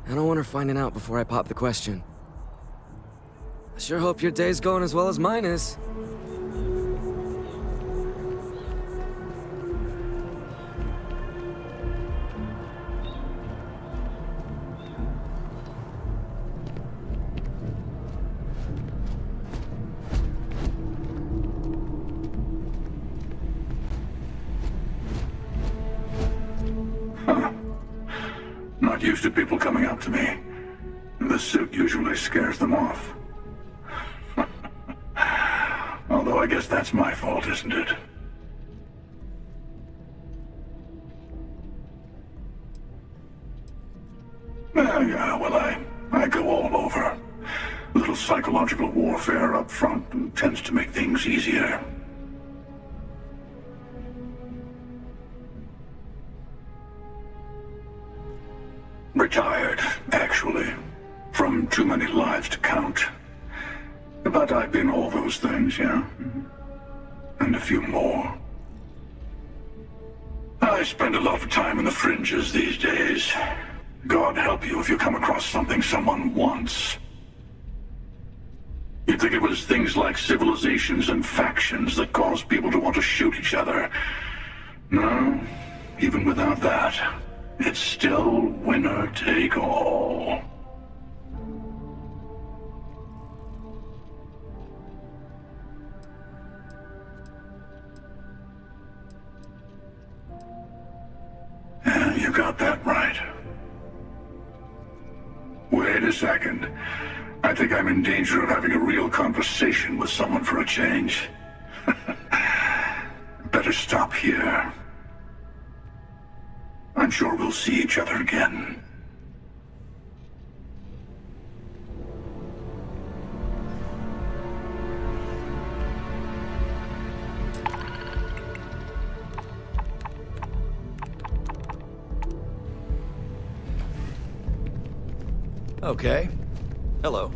I don't want her finding out before I pop the question. I sure hope your day's going as well as mine is. Not used to people coming up to me. The suit usually scares them off. Although I guess that's my fault, isn't it? Yeah, well, I go all over. A little psychological warfare up front tends to make things easier. Retired, actually. From too many lives to count. But I've been all those things, yeah? And a few more. I spend a lot of time in the fringes these days. God help you if you come across something someone wants. You'd think it was things like civilizations and factions that cause people to want to shoot each other. No, even without that, it's still winner take all. Yeah, you got that right. Wait a second. I think I'm in danger of having a real conversation with someone for a change. Better stop here. I'm sure we'll see each other again. Okay. Hello.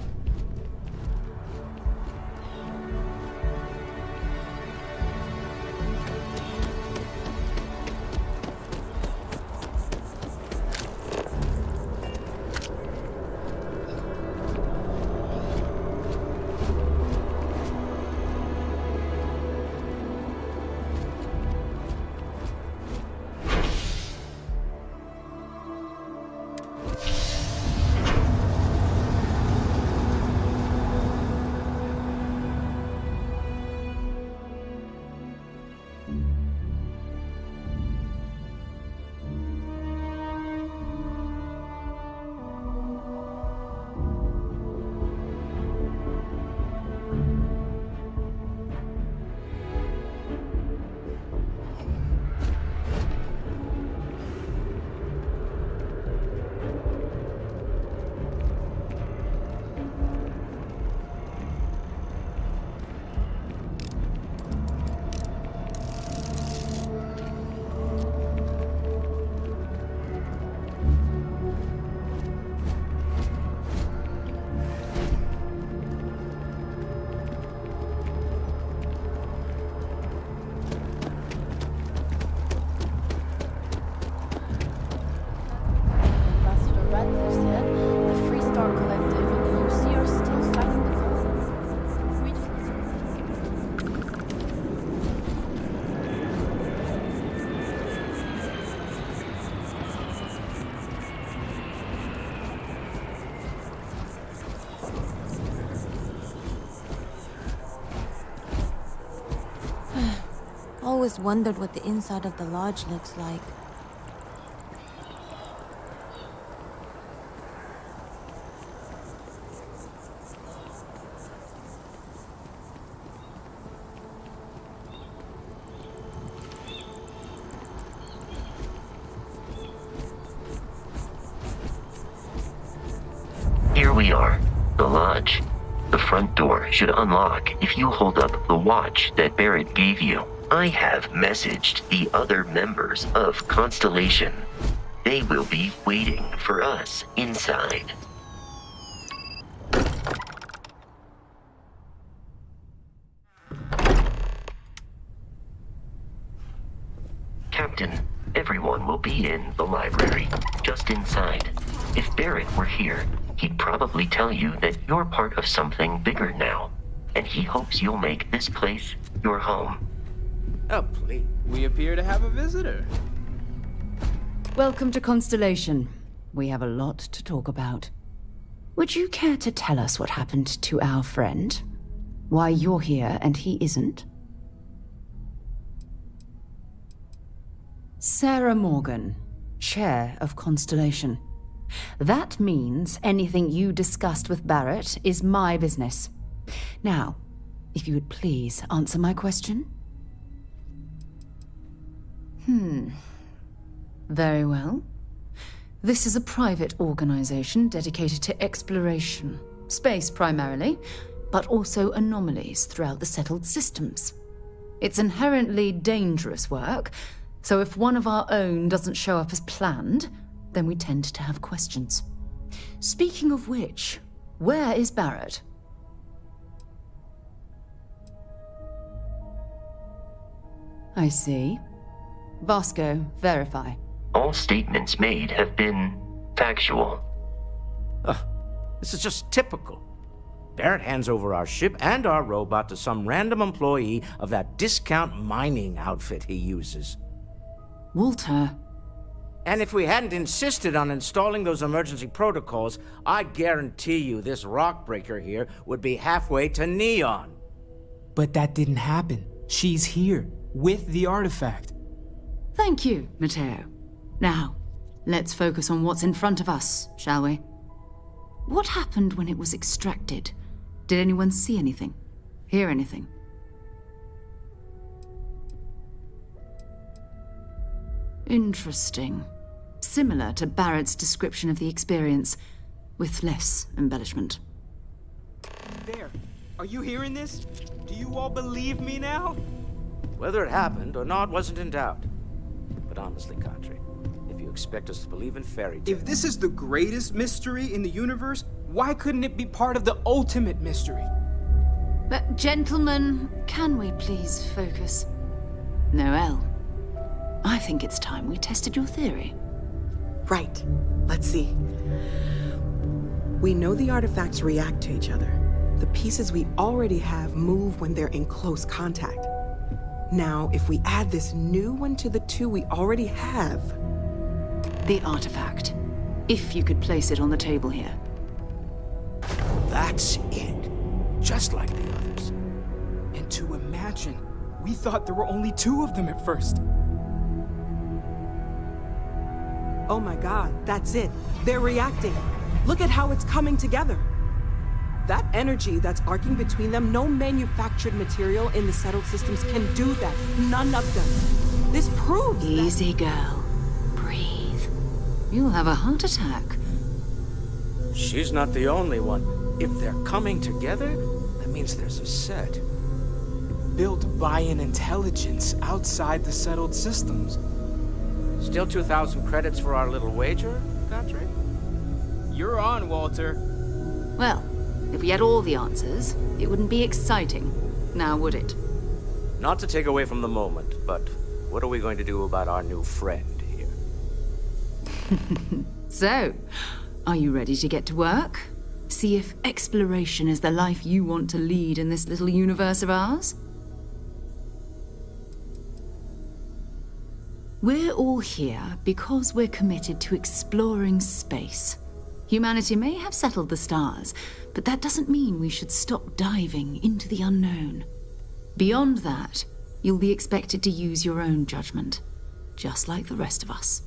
Always wondered what the inside of the lodge looks like. Here we are, the lodge. the front door should unlock if you hold up the watch that Barrett gave you. I have messaged the other members of Constellation. They will be waiting for us inside. Captain, everyone will be in the library, just inside. If Barrett were here, he'd probably tell you that you're part of something bigger now, and he hopes you'll make this place your home. Oh, please. We appear to have a visitor. Welcome to Constellation. We have a lot to talk about. Would you care to tell us what happened to our friend? Why you're here and he isn't? Sarah Morgan, Chair of Constellation. That means anything you discussed with Barrett is my business. Now, if you would please answer my question. Very well. This is a private organization dedicated to exploration. Space primarily, but also anomalies throughout the settled systems. It's inherently dangerous work, so if one of our own doesn't show up as planned, then we tend to have questions. Speaking of which, where is Barrett? I see. Vasco, verify. All statements made have been factual. This is just typical. Barrett hands over our ship and our robot to some random employee of that discount mining outfit he uses. Walter. And if we hadn't insisted on installing those emergency protocols, I guarantee you this rock breaker here would be halfway to Neon. But that didn't happen. She's here, with the artifact. Thank you, Matteo. Now, let's focus on what's in front of us, shall we? What happened when it was extracted? Did anyone see anything? Hear anything? Interesting. Similar to Barrett's description of the experience, with less embellishment. There. Are you hearing this? Do you all believe me now? Whether it happened or not wasn't in doubt. But honestly, Kadri, if you expect us to believe in fairy tales... If this is the greatest mystery in the universe, why couldn't it be part of the ultimate mystery? But, gentlemen, can we please focus? Noel, I think it's time we tested your theory. Right. Let's see. We know the artifacts react to each other. The pieces we already have move when they're in close contact. Now, if we add this new one to the two we already have... The artifact. If you could place it on the table here. That's it. Just like the others. And to imagine, we thought there were only 2 of them at first. Oh my god, that's it. They're reacting. Look at how it's coming together. That energy that's arcing between them, no manufactured material in the settled systems can do that. None of them. This proves Easy, girl. Breathe. You'll have a heart attack. She's not the only one. If they're coming together, that means there's a set. Built by an intelligence outside the settled systems. Still 2,000 credits for our little wager, Kadri? You're on, Walter. Well, if we had all the answers, it wouldn't be exciting, now would it? Not to take away from the moment, but what are we going to do about our new friend here? So, are you ready to get to work? See if exploration is the life you want to lead in this little universe of ours? We're all here because we're committed to exploring space. Humanity may have settled the stars, but that doesn't mean we should stop diving into the unknown. Beyond that, you'll be expected to use your own judgment, just like the rest of us.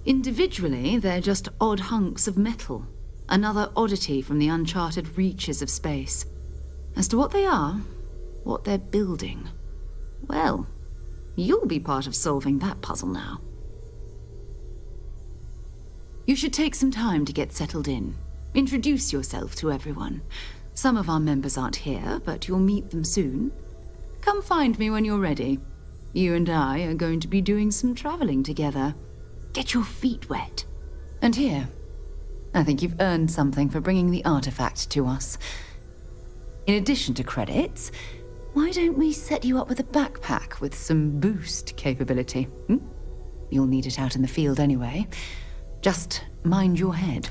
Individually, they're just odd hunks of metal, another oddity from the uncharted reaches of space. As to what they are, what they're building, well, you'll be part of solving that puzzle now. You should take some time to get settled in. Introduce yourself to everyone. Some of our members aren't here, but you'll meet them soon. Come find me when you're ready. You and I are going to be doing some traveling together. Get your feet wet. And here, I think you've earned something for bringing the artifact to us. In addition to credits, why don't we set you up with a backpack with some boost capability? You'll need it out in the field anyway. Just mind your head.